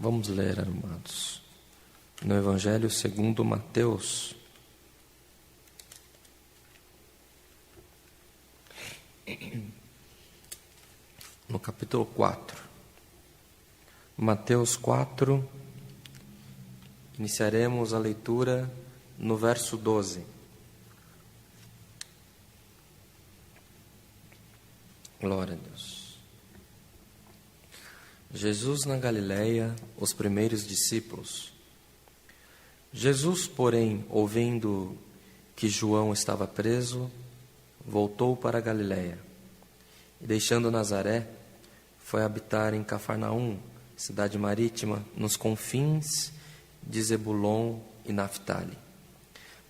Vamos ler, amados, no Evangelho segundo Mateus, no capítulo 4. Mateus 4, iniciaremos a leitura no verso 12. Glória a Deus. Jesus na Galileia, os primeiros discípulos. Jesus, porém, ouvindo que João estava preso, voltou para a Galileia. E deixando Nazaré, foi habitar em Cafarnaum, cidade marítima, nos confins de Zebulon e Naftali,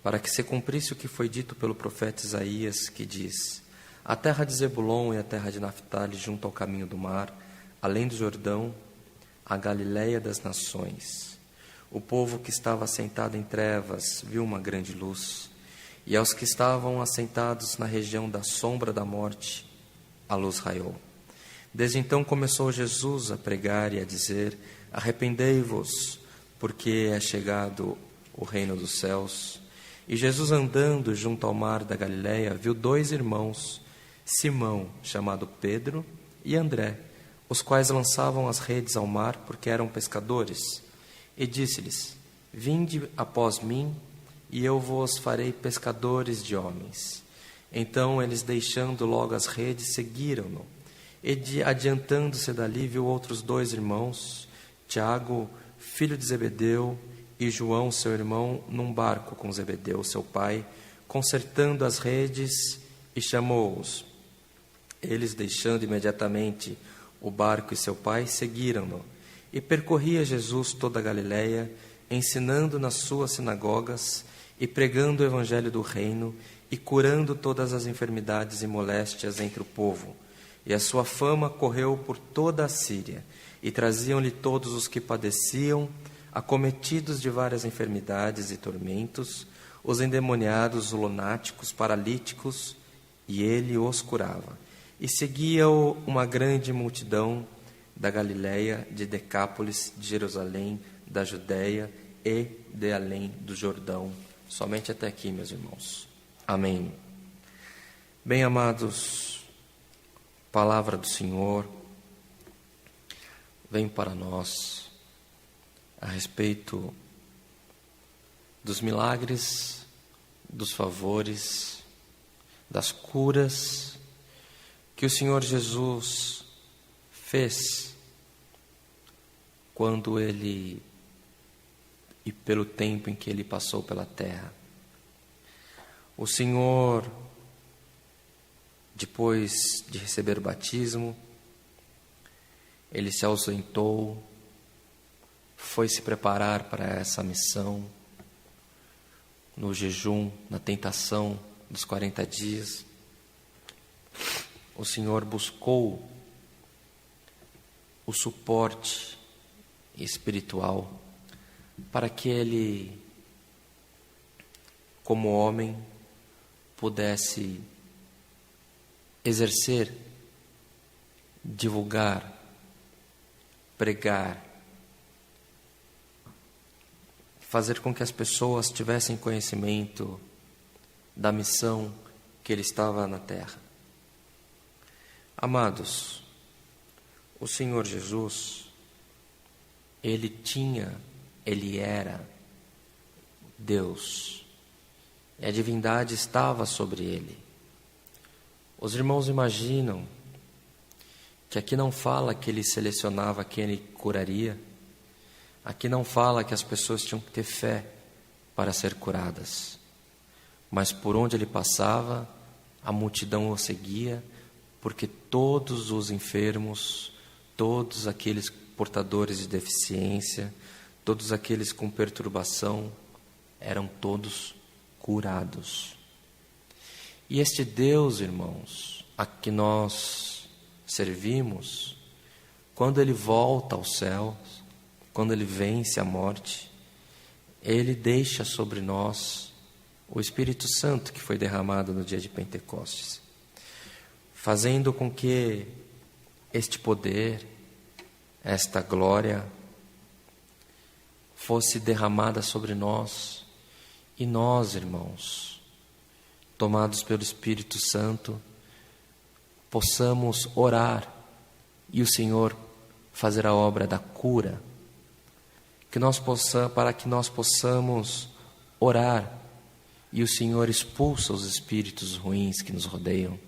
para que se cumprisse o que foi dito pelo profeta Isaías, que diz: a terra de Zebulon e a terra de Naftali, junto ao caminho do mar, além do Jordão, a Galileia das nações. O povo que estava assentado em trevas viu uma grande luz, e aos que estavam assentados na região da sombra da morte, a luz raiou. Desde então começou Jesus a pregar e a dizer: arrependei-vos, porque é chegado o reino dos céus. E Jesus, andando junto ao mar da Galileia, viu dois irmãos, Simão, chamado Pedro, e André, os quais lançavam as redes ao mar, porque eram pescadores. E disse-lhes: vinde após mim, e eu vos farei pescadores de homens. Então eles, deixando logo as redes, seguiram-no. E adiantando-se dali, viu outros dois irmãos, Tiago, filho de Zebedeu, e João, seu irmão, num barco com Zebedeu, seu pai, consertando as redes, e chamou-os. Eles, deixando imediatamente o barco e seu pai, seguiram-no. E percorria Jesus toda a Galileia, ensinando nas suas sinagogas e pregando o evangelho do reino e curando todas as enfermidades e moléstias entre o povo. E a sua fama correu por toda a Síria, e traziam-lhe todos os que padeciam, acometidos de várias enfermidades e tormentos, os endemoniados, os lunáticos, paralíticos, e ele os curava. E seguia-o uma grande multidão da Galileia, de Decápolis, de Jerusalém, da Judéia e de além do Jordão. Somente até aqui, meus irmãos. Amém. Bem, amados, palavra do Senhor vem para nós a respeito dos milagres, dos favores, das curas que o Senhor Jesus fez quando Ele, e pelo tempo em que Ele passou pela terra. O Senhor, depois de receber o batismo, Ele se ausentou, foi se preparar para essa missão, no jejum, na tentação dos 40 dias. O Senhor buscou o suporte espiritual para que Ele, como homem, pudesse exercer, divulgar, pregar, fazer com que as pessoas tivessem conhecimento da missão que Ele estava na terra. Amados, o Senhor Jesus, Ele era Deus, e a divindade estava sobre Ele. Os irmãos imaginam que aqui não fala que Ele selecionava quem Ele curaria, aqui não fala que as pessoas tinham que ter fé para ser curadas, mas por onde Ele passava, a multidão o seguia, porque todos os enfermos, todos aqueles portadores de deficiência, todos aqueles com perturbação, eram todos curados. E este Deus, irmãos, a que nós servimos, quando Ele volta aos céus, quando Ele vence a morte, Ele deixa sobre nós o Espírito Santo que foi derramado no dia de Pentecostes, fazendo com que este poder, esta glória, fosse derramada sobre nós, e nós, irmãos, tomados pelo Espírito Santo, possamos orar e o Senhor fazer a obra da cura, para que nós possamos orar e o Senhor expulsa os espíritos ruins que nos rodeiam,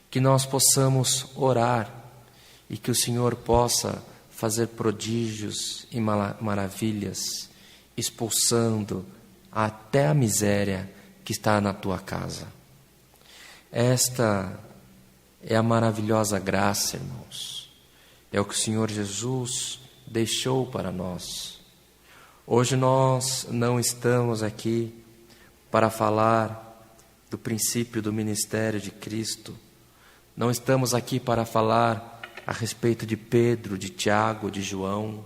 que nós possamos orar e que o Senhor possa fazer prodígios e maravilhas, expulsando até a miséria que está na tua casa. Esta é a maravilhosa graça, irmãos. É o que o Senhor Jesus deixou para nós. Hoje nós não estamos aqui para falar do princípio do ministério de Cristo. Não estamos aqui para falar a respeito de Pedro, de Tiago, de João.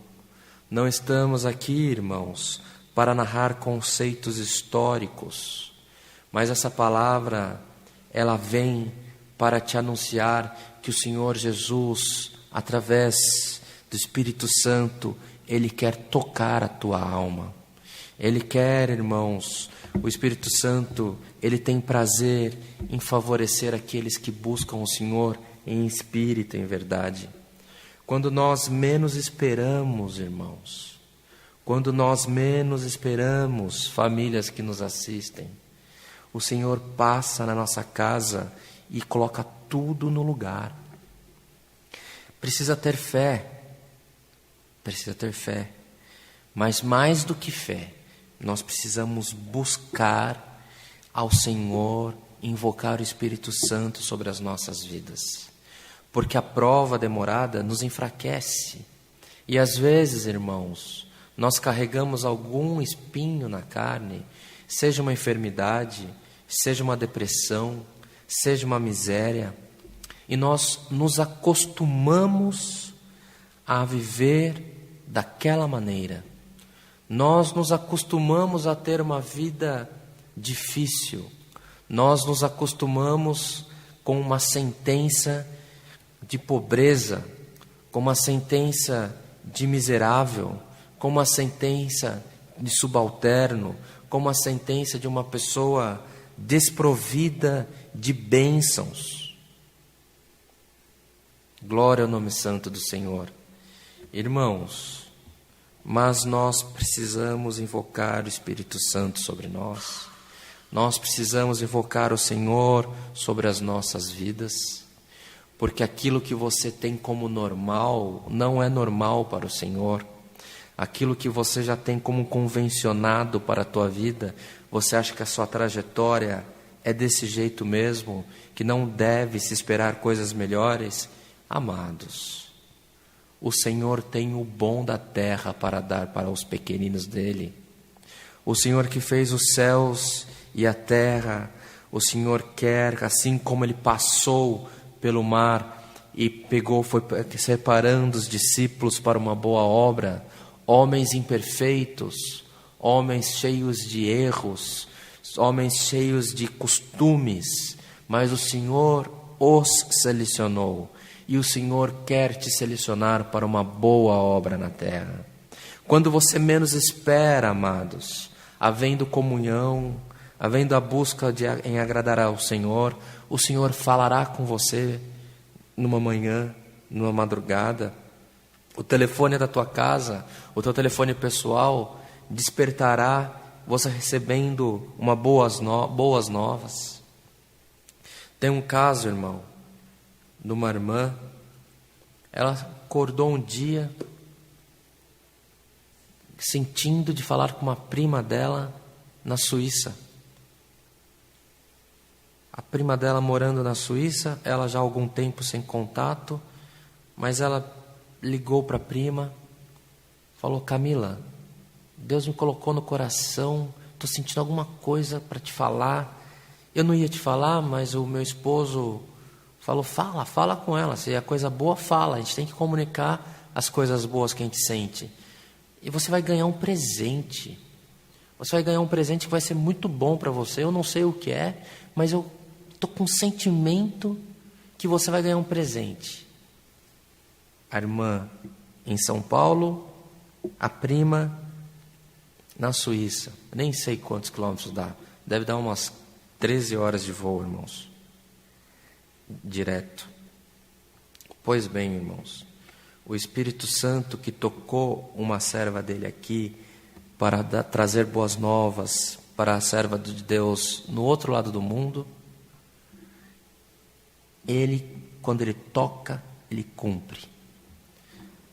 Não estamos aqui, irmãos, para narrar conceitos históricos. Mas essa palavra, ela vem para te anunciar que o Senhor Jesus, através do Espírito Santo, Ele quer tocar a tua alma. Ele quer, irmãos, o Espírito Santo, Ele tem prazer em favorecer aqueles que buscam o Senhor em espírito, em verdade. Quando nós menos esperamos, irmãos, quando nós menos esperamos, famílias que nos assistem, o Senhor passa na nossa casa e coloca tudo no lugar. Precisa ter fé, mas mais do que fé, nós precisamos buscar ao Senhor, invocar o Espírito Santo sobre as nossas vidas, porque a prova demorada nos enfraquece, e às vezes, irmãos, nós carregamos algum espinho na carne, seja uma enfermidade, seja uma depressão, seja uma miséria, e nós nos acostumamos a viver daquela maneira. Nós nos acostumamos a ter uma vida difícil. Nós nos acostumamos com uma sentença de pobreza, com uma sentença de miserável, com uma sentença de subalterno, com uma sentença de uma pessoa desprovida de bênçãos. Glória ao nome santo do Senhor. Irmãos, mas nós precisamos invocar o Espírito Santo sobre nós. Nós precisamos invocar o Senhor sobre as nossas vidas, porque aquilo que você tem como normal não é normal para o Senhor. Aquilo que você já tem como convencionado para a tua vida, você acha que a sua trajetória é desse jeito mesmo, que não deve se esperar coisas melhores? Amados, o Senhor tem o bom da terra para dar para os pequeninos dele. O Senhor que fez os céus e a terra, o Senhor quer, assim como Ele passou pelo mar e foi separando os discípulos para uma boa obra, homens imperfeitos, homens cheios de erros, homens cheios de costumes, mas o Senhor os selecionou. E o Senhor quer te selecionar para uma boa obra na terra. Quando você menos espera, amados, havendo comunhão, havendo a busca em agradar ao Senhor, o Senhor falará com você numa manhã, numa madrugada. O telefone da tua casa, o teu telefone pessoal, despertará você recebendo boas novas. Tem um caso, irmão, de uma irmã. Ela acordou um dia sentindo de falar com uma prima dela na Suíça. A prima dela morando na Suíça, ela já há algum tempo sem contato, mas ela ligou para a prima, falou: Camila, Deus me colocou no coração, estou sentindo alguma coisa para te falar. Eu não ia te falar, mas o meu esposo falou: fala com ela, se é coisa boa, fala. A gente tem que comunicar as coisas boas que a gente sente. E você vai ganhar um presente. Você vai ganhar um presente que vai ser muito bom para você. Eu não sei o que é, mas eu estou com um sentimento que você vai ganhar um presente. A irmã em São Paulo, a prima na Suíça. Nem sei quantos quilômetros dá. Deve dar umas 13 horas de voo, irmãos. Direto. Pois bem, irmãos, o Espírito Santo que tocou uma serva dele aqui para trazer boas novas para a serva de Deus no outro lado do mundo, ele, quando ele toca, ele cumpre.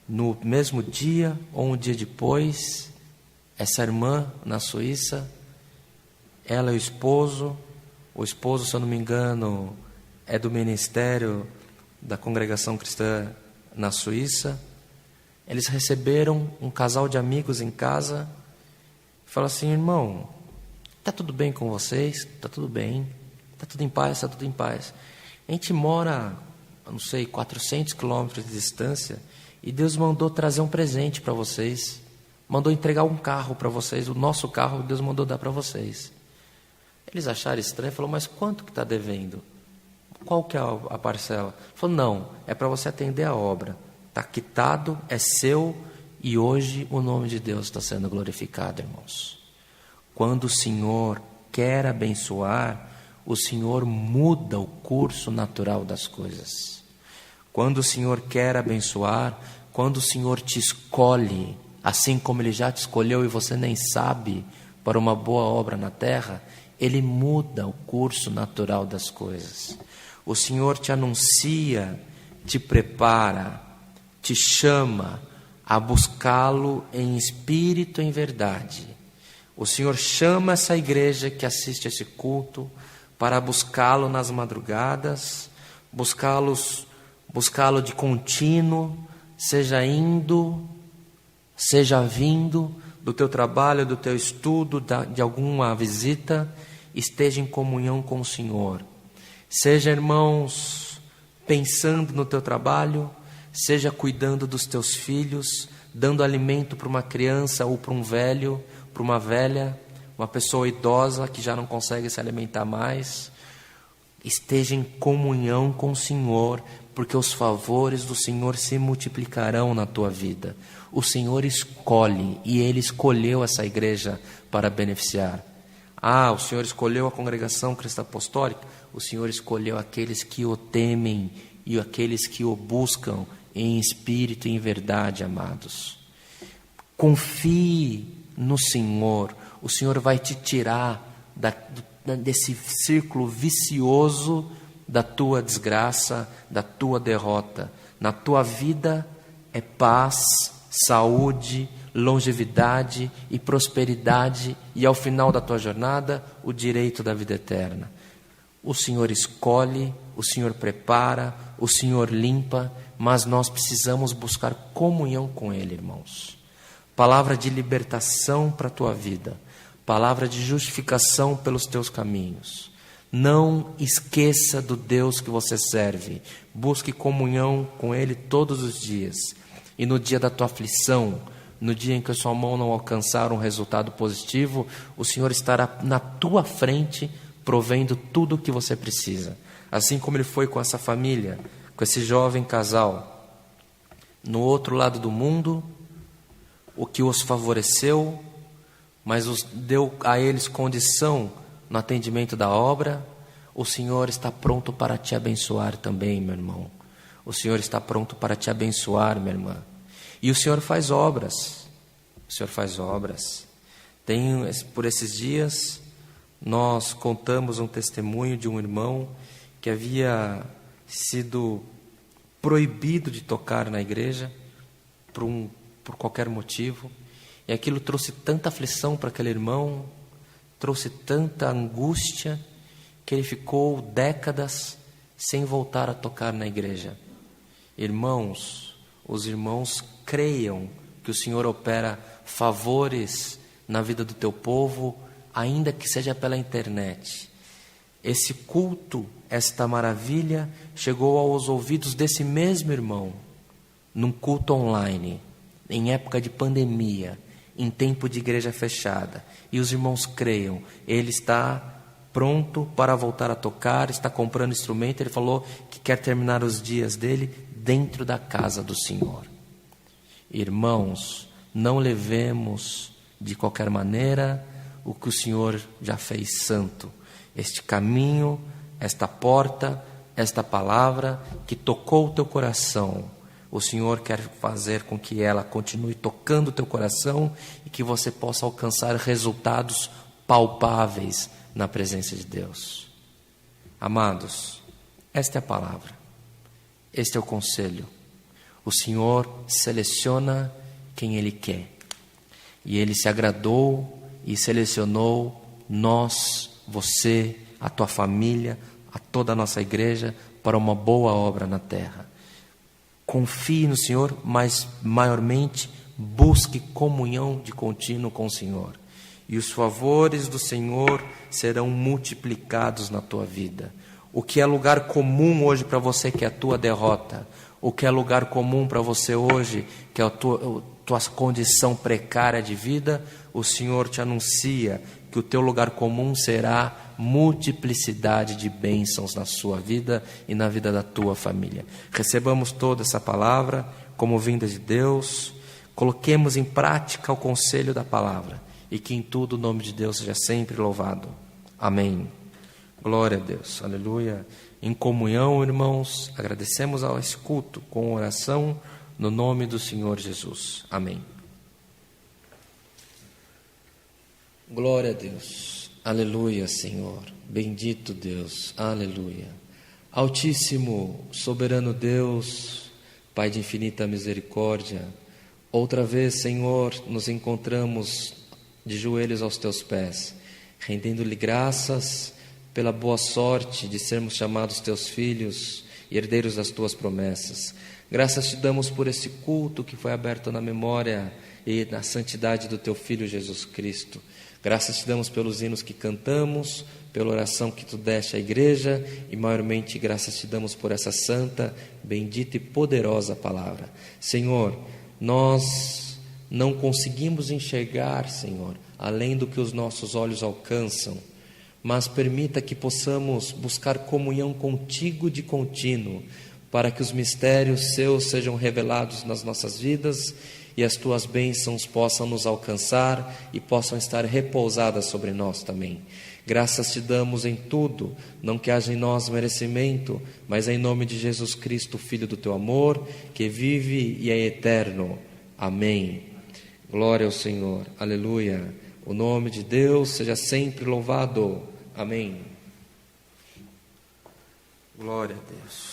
No mesmo dia ou um dia depois, essa irmã na Suíça, ela e o esposo, se eu não me engano, é do ministério da congregação cristã na Suíça. Eles receberam um casal de amigos em casa e falaram assim: irmão, está tudo bem com vocês? Está tudo bem, está tudo em paz, está tudo em paz. A gente mora, não sei, 400 quilômetros de distância, e Deus mandou trazer um presente para vocês, mandou entregar um carro para vocês, o nosso carro Deus mandou dar para vocês. Eles acharam estranho, falou: mas quanto que está devendo? Qual que é a parcela? Ele falou: não, é para você atender a obra, está quitado, é seu, e hoje o nome de Deus está sendo glorificado, irmãos. Quando o Senhor quer abençoar, o Senhor muda o curso natural das coisas. Quando o Senhor quer abençoar, quando o Senhor te escolhe, assim como Ele já te escolheu e você nem sabe, para uma boa obra na terra, Ele muda o curso natural das coisas. O Senhor te anuncia, te prepara, te chama a buscá-lo em espírito e em verdade. O Senhor chama essa igreja que assiste a esse culto para buscá-lo nas madrugadas, buscá-lo de contínuo, seja indo, seja vindo do teu trabalho, do teu estudo, de alguma visita, esteja em comunhão com o Senhor. Seja, irmãos, pensando no teu trabalho, seja cuidando dos teus filhos, dando alimento para uma criança ou para um velho, para uma velha, uma pessoa idosa que já não consegue se alimentar mais. Esteja em comunhão com o Senhor, porque os favores do Senhor se multiplicarão na tua vida. O Senhor escolhe, e Ele escolheu essa igreja para beneficiar. O Senhor escolheu a congregação cristã apostólica? O Senhor escolheu aqueles que o temem e aqueles que o buscam em espírito e em verdade, amados. Confie no Senhor. O Senhor vai te tirar desse círculo vicioso da tua desgraça, da tua derrota. Na tua vida é paz, saúde, longevidade e prosperidade, e ao final da tua jornada, o direito da vida eterna. O Senhor escolhe, o Senhor prepara, o Senhor limpa, mas nós precisamos buscar comunhão com Ele, irmãos. Palavra de libertação para a tua vida, palavra de justificação pelos teus caminhos. Não esqueça do Deus que você serve. Busque comunhão com Ele todos os dias. E no dia da tua aflição, no dia em que a sua mão não alcançar um resultado positivo, o Senhor estará na tua frente, provendo tudo o que você precisa. Assim como Ele foi com essa família, com esse jovem casal. No outro lado do mundo, o que os favoreceu, mas deu a eles condição no atendimento da obra. O Senhor está pronto para te abençoar também, meu irmão. O Senhor está pronto para te abençoar, minha irmã. E o Senhor faz obras. O Senhor faz obras. Por esses dias, nós contamos um testemunho de um irmão que havia sido proibido de tocar na igreja por qualquer motivo. E aquilo trouxe tanta aflição para aquele irmão, trouxe tanta angústia, que ele ficou décadas sem voltar a tocar na igreja. Irmãos, os irmãos creiam que o Senhor opera favores na vida do teu povo, ainda que seja pela internet. Esse culto, esta maravilha, chegou aos ouvidos desse mesmo irmão, num culto online, em época de pandemia, em tempo de igreja fechada. E os irmãos creiam, ele está pronto para voltar a tocar, está comprando instrumento. Ele falou que quer terminar os dias dele dentro da casa do Senhor. Irmãos, não levemos de qualquer maneira o que o Senhor já fez santo. Este caminho, esta porta, esta palavra que tocou o teu coração, o Senhor quer fazer com que ela continue tocando o teu coração e que você possa alcançar resultados palpáveis na presença de Deus. Amados, esta é a palavra, este é o conselho. O Senhor seleciona quem Ele quer. E Ele se agradou e selecionou nós, você, a tua família, a toda a nossa igreja, para uma boa obra na terra. Confie no Senhor, mas maiormente busque comunhão de contínuo com o Senhor. E os favores do Senhor serão multiplicados na tua vida. O que é lugar comum hoje para você, que é a tua derrota, o que é lugar comum para você hoje, que é a tua condição precária de vida, o Senhor te anuncia que o teu lugar comum será multiplicidade de bênçãos na sua vida e na vida da tua família. Recebamos toda essa palavra como vinda de Deus, coloquemos em prática o conselho da palavra e que em tudo o nome de Deus seja sempre louvado. Amém. Glória a Deus. Aleluia. Em comunhão, irmãos, agradecemos ao esse culto com oração no nome do Senhor Jesus. Amém. Glória a Deus. Aleluia, Senhor. Bendito Deus. Aleluia. Altíssimo, soberano Deus, Pai de infinita misericórdia, outra vez, Senhor, nos encontramos de joelhos aos teus pés, rendendo-lhe graças pela boa sorte de sermos chamados teus filhos e herdeiros das tuas promessas. Graças te damos por esse culto que foi aberto na memória e na santidade do teu Filho Jesus Cristo. Graças te damos pelos hinos que cantamos, pela oração que tu deste à igreja e maiormente graças te damos por essa santa, bendita e poderosa palavra. Senhor, nós não conseguimos enxergar, Senhor, além do que os nossos olhos alcançam, mas permita que possamos buscar comunhão contigo de contínuo, para que os mistérios seus sejam revelados nas nossas vidas e as tuas bênçãos possam nos alcançar e possam estar repousadas sobre nós também. Graças te damos em tudo, não que haja em nós merecimento, mas em nome de Jesus Cristo, Filho do teu amor, que vive e é eterno. Amém. Glória ao Senhor. Aleluia. O nome de Deus seja sempre louvado. Amém. Glória a Deus.